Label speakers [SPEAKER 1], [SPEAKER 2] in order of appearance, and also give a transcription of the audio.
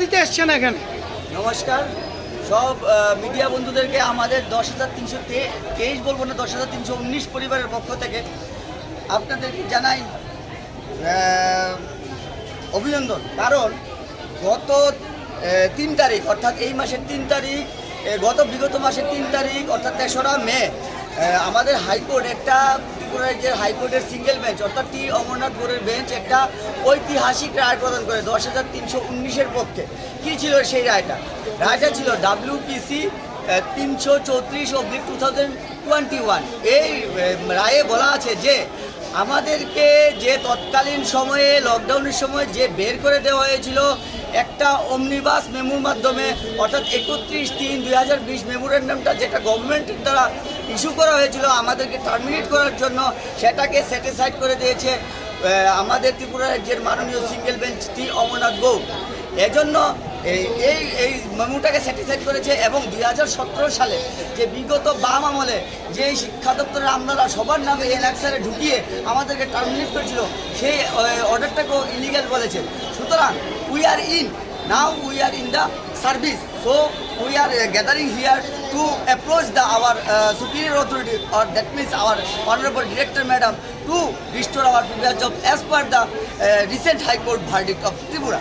[SPEAKER 1] দিতে এসছেন এখানে?
[SPEAKER 2] নমস্কার সব মিডিয়া বন্ধুদেরকে আমাদের 10,323 বলবো না, 10,319 পরিবারের পক্ষ থেকে আপনাদেরকে জানাই অভিনন্দন। কারণ গত 3 তারিখ অর্থাৎ এই মাসের 3 তারিখ, বিগত মাসের 3 তারিখ অর্থাৎ 3রা মে আমাদের হাইকোর্ট একটা ত্রিপুরা রাজ্যের হাইকোর্টের সিঙ্গেল বেঞ্চ অর্থাৎ টি অমরনাথ বোর্ডের বেঞ্চ একটা ঐতিহাসিক রায় প্রদান করে 10,319-এর পক্ষে। কী ছিল সেই রায়টা? রায়টা ছিল WPC 334/2021। এই রায়ে বলা আছে যে আমাদেরকে যে তৎকালীন সময়ে লকডাউনের সময় যে বের করে দেওয়া হয়েছিল একটা অমনিবাস মেমোর মাধ্যমে অর্থাৎ 31/3/2020 মেমোরেন্ডামটা যেটা গভর্নমেন্টের দ্বারা ইস্যু করা হয়েছিল আমাদেরকে টার্মিনেট করার জন্য, সেটাকে স্যাটিসফাইড করে দিয়েছে আমাদের ত্রিপুরা রাজ্যের মাননীয় সিঙ্গেল বেঞ্চ টি অমরনাথ বোর্ড। এজন্য এই মেমোটাকে স্যাটিসফাইড করেছে এবং 2017 সালে যে বিগত বাম আমলে যে শিক্ষা দপ্তরের আপনারা সবার নামে এনএক্সারে ঢুকিয়ে আমাদেরকে টার্মিনেট করেছিল সেই অর্ডারটাকেও ইলিগাল বলেছে। সুতরাং we are in the service, so we are gathering here to approach our superior authority, or that means our honorable director madam, to restore our previous job as per the recent high court verdict of Tripura.